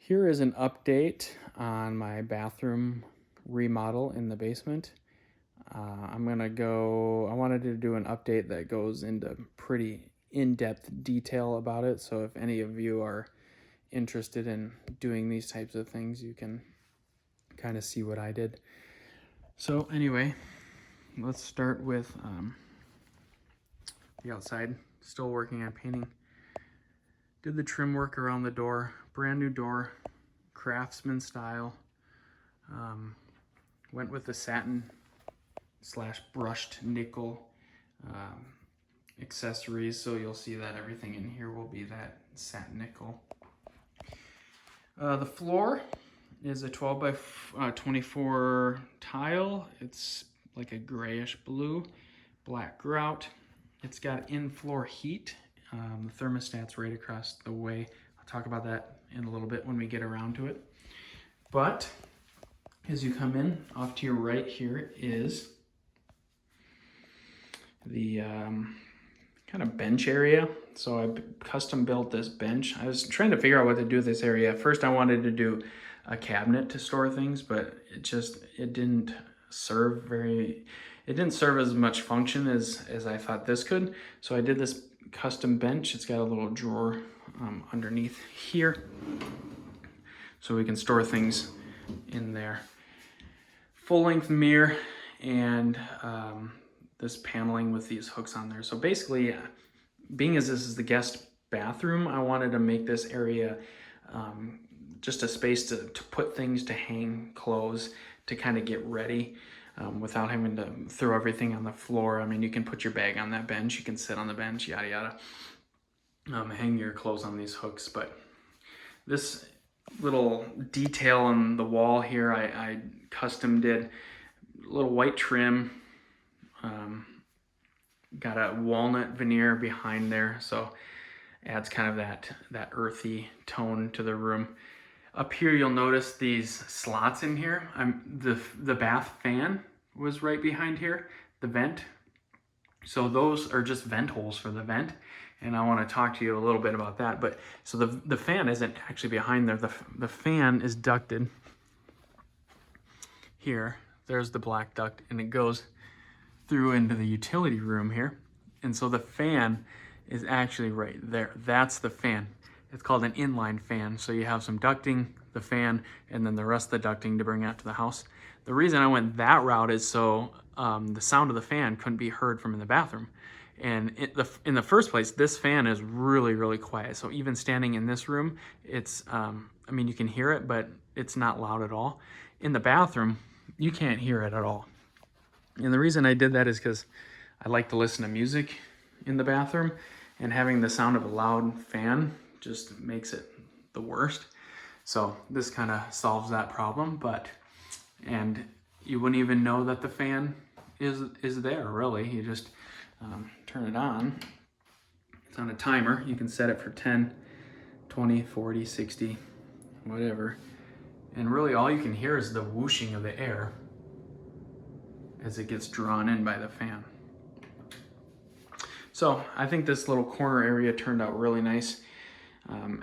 Here is an update on my bathroom remodel in the basement. I wanted to do an update that goes into pretty in-depth detail about it. So if any of you are interested in doing these types of things, you can kind of see what I did. So anyway, let's start with the outside. Still working on painting. Did the trim work around the door, brand new door, craftsman style. Went with the satin / brushed nickel accessories, so you'll see that everything in here will be that satin nickel. The floor is a 12 by 24 tile. It's like a grayish blue, black grout. It's got in-floor heat. The thermostat's right across the way. I'll talk about that in a little bit when we get around to it. But as you come in, off to your right here is the kind of bench area. So I custom built this bench. I was trying to figure out what to do with this area. At first I wanted to do a cabinet to store things, but it didn't serve as much function as I thought this could. So I did this custom bench. It's got a little drawer underneath here, so we can store things in there. Full-length mirror and this paneling with these hooks on there. So basically, being as this is the guest bathroom, I wanted to make this area just a space to put things, to hang clothes, to kind of get ready without having to throw everything on the floor. I mean, you can put your bag on that bench, you can sit on the bench, yada yada. Hang your clothes on these hooks. But this little detail on the wall here, I custom did a little white trim. Got a walnut veneer behind there, so adds kind of that earthy tone to the room. Up here, you'll notice these slots in here. The bath fan was right behind here, the vent. So those are just vent holes for the vent, and I want to talk to you a little bit about that. But so the fan isn't actually behind there. The fan is ducted here. There's the black duct, and it goes through into the utility room here. And so the fan is actually right there. That's the fan. It's called an inline fan. So you have some ducting, the fan, and then the rest of the ducting to bring out to the house. The reason I went that route is so the sound of the fan couldn't be heard from in the bathroom. And in the first place, this fan is really, really quiet. So even standing in this room, it's, I mean, you can hear it, but it's not loud at all. In the bathroom, you can't hear it at all. And the reason I did that is because I like to listen to music in the bathroom, and having the sound of a loud fan just makes it the worst. So this kind of solves that problem, and you wouldn't even know that the fan is there, really. You just turn it on. It's on a timer. You can set it for 10, 20, 40, 60, whatever. And really all you can hear is the whooshing of the air as it gets drawn in by the fan. So I think this little corner area turned out really nice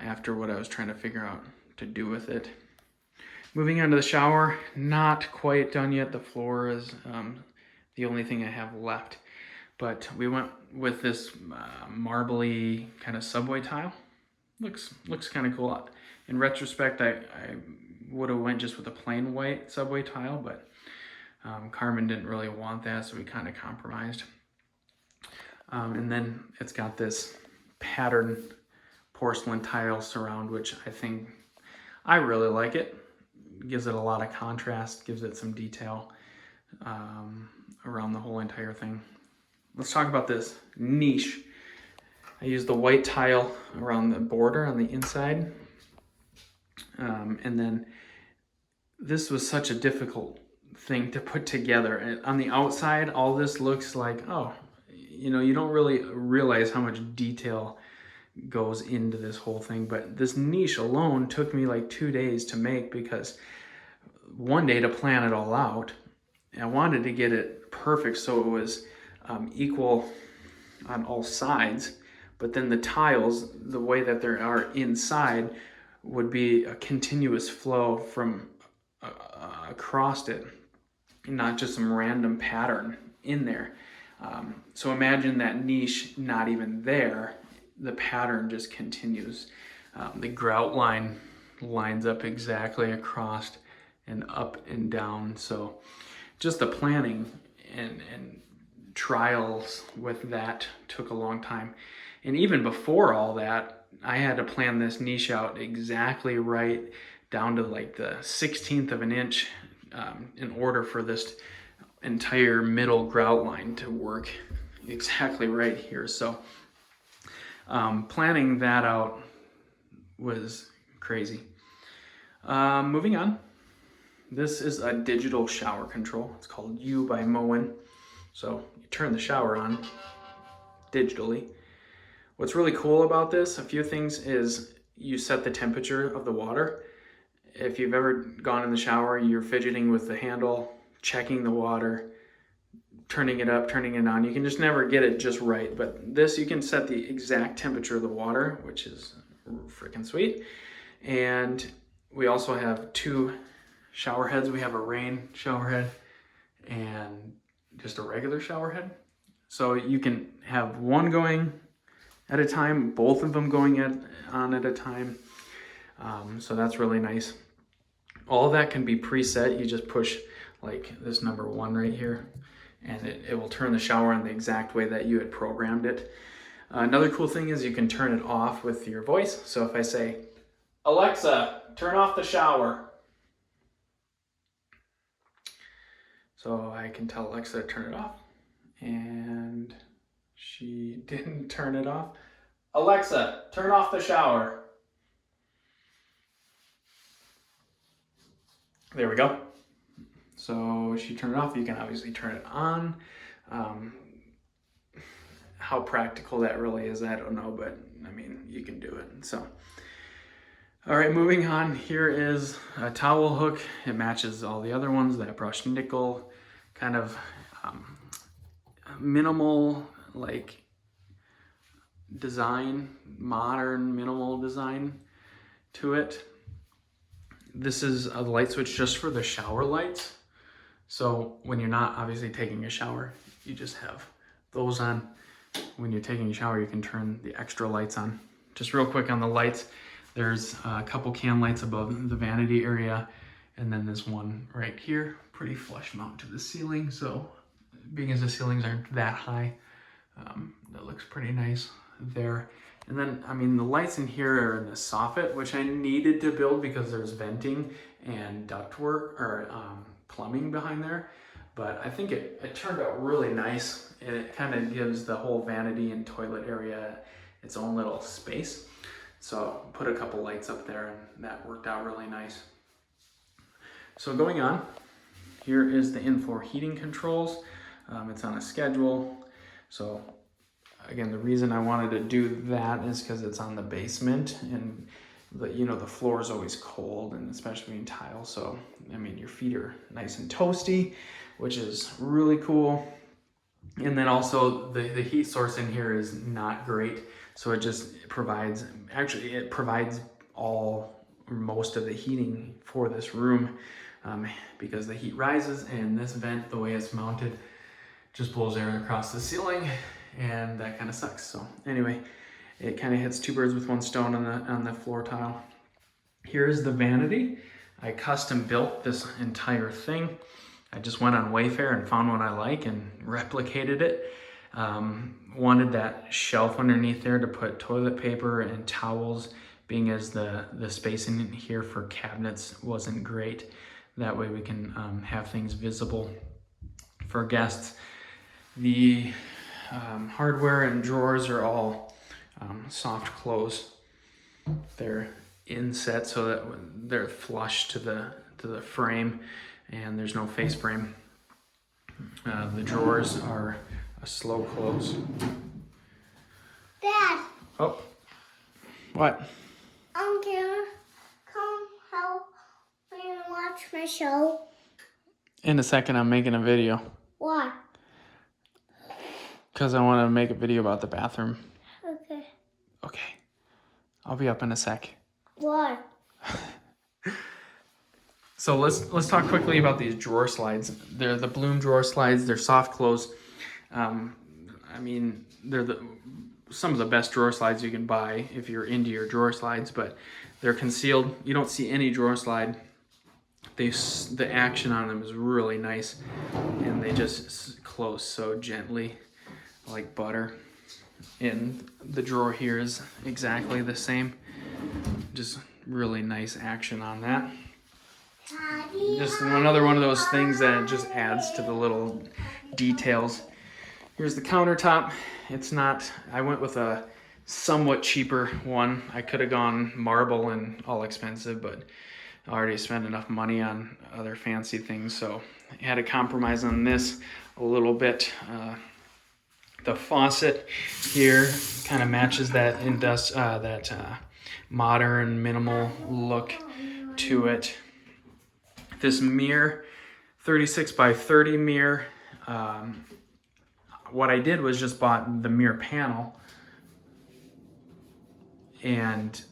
after what I was trying to figure out to do with it. Moving on to the shower, not quite done yet. The floor is the only thing I have left. But we went with this marbly kind of subway tile. Looks kind of cool. In retrospect, I would have went just with a plain white subway tile, but Carmen didn't really want that, so we kind of compromised. And then it's got this patterned porcelain tile surround, which I really like it. Gives it a lot of contrast, gives it some detail around the whole entire thing. Let's talk about this niche. I used the white tile around the border on the inside. And then this was such a difficult thing to put together. On the outside, all this looks like, you don't really realize how much detail goes into this whole thing. But this niche alone took me like 2 days to make, because one day to plan it all out. I wanted to get it perfect so it was equal on all sides, but then the tiles, the way that they are inside, would be a continuous flow from across it, not just some random pattern in there. So imagine that niche not even there, the pattern just continues. The grout line lines up exactly across and up and down. So just the planning and trials with that took a long time. And even before all that, I had to plan this niche out exactly right, down to like the 16th of an inch, in order for this entire middle grout line to work exactly right here. So planning that out was crazy. Moving on. This is a digital shower control. It's called U by Moen. So you turn the shower on digitally. What's really cool about this, a few things, is you set the temperature of the water. If you've ever gone in the shower, you're fidgeting with the handle, checking the water, turning it up, turning it on. You can just never get it just right. But this, you can set the exact temperature of the water, which is freaking sweet. And we also have 2 shower heads. We have a rain shower head and just a regular shower head. So you can have one going at a time, both of them going on at a time. So that's really nice. All of that can be preset. You just push like this number 1 right here, and it will turn the shower on the exact way that you had programmed it. Another cool thing is you can turn it off with your voice. So if I say, Alexa, turn off the shower. So I can tell Alexa to turn it off, and she didn't turn it off. Alexa, turn off the shower. There we go. So she turned it off. You can obviously turn it on. How practical that really is, I don't know, but I mean, you can do it. So, all right, moving on. Here is a towel hook. It matches all the other ones, that brushed nickel, kind of minimal, like design, modern minimal design to it. This is a light switch just for the shower lights. So when you're not obviously taking a shower, you just have those on. When you're taking a shower, you can turn the extra lights on. Just real quick on the lights, there's a couple can lights above the vanity area, and then this one right here, pretty flush mount to the ceiling. So being as the ceilings aren't that high, that looks pretty nice there. And then, I mean, the lights in here are in the soffit, which I needed to build because there's venting and ductwork or plumbing behind there. But I think it turned out really nice, and it kind of gives the whole vanity and toilet area its own little space. So put a couple lights up there, and that worked out really nice. So going on, here is the in-floor heating controls. It's on a schedule. So again, the reason I wanted to do that is because it's on the basement, and the floor is always cold, and especially in tile. So, I mean, your feet are nice and toasty, which is really cool. And then also the heat source in here is not great. So it provides all or most of the heating for this room, because the heat rises, and this vent, the way it's mounted, just blows air across the ceiling, and that kind of sucks. So anyway, it kind of hits 2 birds with 1 stone on the floor tile. Here's the vanity. I custom built this entire thing. I just went on Wayfair and found one I like and replicated it. Wanted that shelf underneath there to put toilet paper and towels, being as the space in here for cabinets wasn't great. That way we can have things visible for guests. The hardware and drawers are all soft close. They're inset so that they're flush to the frame, and there's no face frame. The drawers are a slow close. Dad. Oh, what? Can you come help me watch my show? In a second, I'm making a video. Why? Because I want to make a video about the bathroom. Okay. Okay. I'll be up in a sec. Why? So let's talk quickly about these drawer slides. They're the Bloom drawer slides. They're soft close. I mean, they're some of the best drawer slides you can buy if you're into your drawer slides, but they're concealed. You don't see any drawer slide. The action on them is really nice, and they just close so gently, like butter. And the drawer here is exactly the same. Just really nice action on that. Just another one of those things that just adds to the little details. Here's the countertop. It's not, I went with a somewhat cheaper one. I could have gone marble and all expensive, but I already spent enough money on other fancy things, so I had to compromise on this a little bit. The faucet here kind of matches that modern minimal look to it. This mirror, 36 by 30 mirror. What I did was just bought the mirror panel, and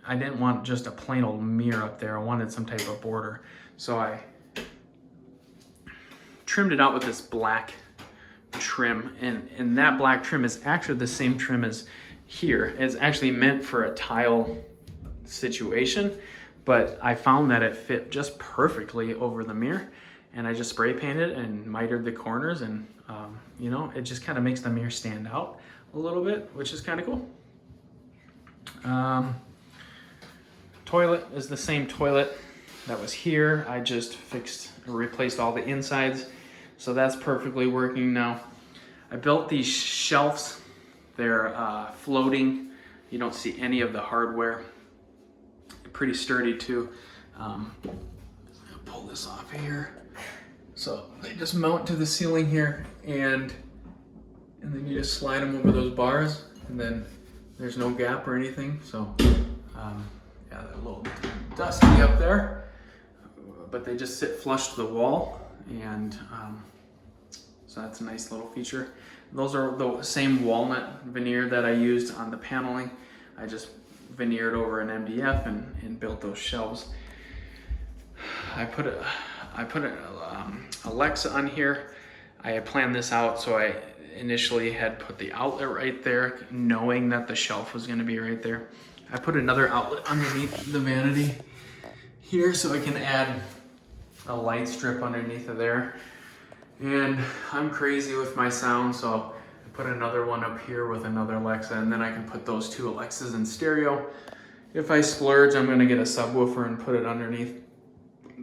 I didn't want just a plain old mirror up there. I wanted some type of border. So I trimmed it out with this black trim, and that black trim is actually the same trim as here. It's actually meant for a tile situation, but I found that it fit just perfectly over the mirror, and I just spray painted and mitered the corners, and you know, it just kind of makes the mirror stand out a little bit, which is kind of cool. Toilet is the same toilet that was here. I just replaced all the insides, so that's perfectly working now. I built these shelves. They're floating. You don't see any of the hardware. Pretty sturdy too. I'll pull this off here. So they just mount to the ceiling here, and then you just slide them over those bars, and then there's no gap or anything. So yeah, a little dusty up there, but they just sit flush to the wall, and so that's a nice little feature. Those are the same walnut veneer that I used on the paneling. I just veneered over an MDF and built those shelves. I put an Alexa on here. I had planned this out, so I initially had put the outlet right there, knowing that the shelf was going to be right there. I put another outlet underneath the vanity here, so I can add a light strip underneath of there. And I'm crazy with my sound, so I put another one up here with another Alexa, and then I can put those two Alexas in stereo. If I splurge, I'm going to get a subwoofer and put it underneath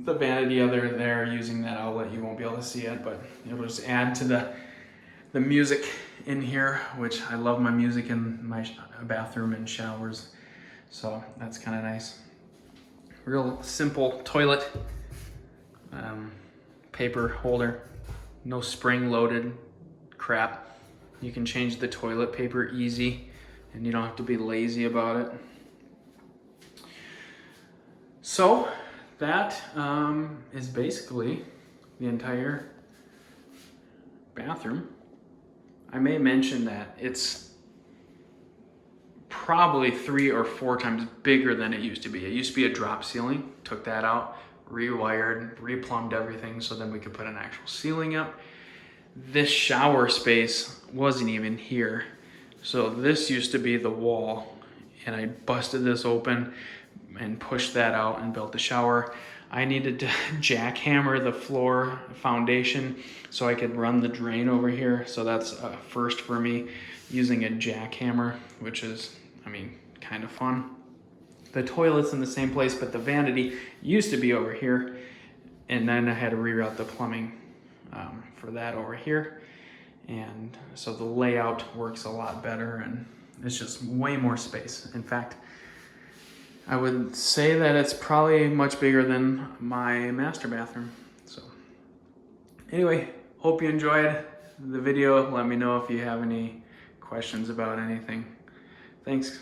the vanity other there using that outlet. You won't be able to see it, but it will just add to the music in here, which I love my music in my bathroom and showers. So that's kind of nice. Real simple toilet, paper holder, no spring loaded crap. You can change the toilet paper easy, and you don't have to be lazy about it. So that is basically the entire bathroom. I may mention that it's probably 3 or 4 times bigger than it used to be. It used to be a drop ceiling, took that out, rewired, replumbed everything so then we could put an actual ceiling up. This shower space wasn't even here. So this used to be the wall, and I busted this open and pushed that out and built the shower. I needed to jackhammer the floor foundation so I could run the drain over here. So that's a first for me, using a jackhammer, which is, I mean, kind of fun. The toilet's in the same place, but the vanity used to be over here, and then I had to reroute the plumbing for that over here. And so the layout works a lot better, and it's just way more space. In fact, I would say that it's probably much bigger than my master bathroom. So anyway, hope you enjoyed the video. Let me know if you have any questions about anything. Thanks.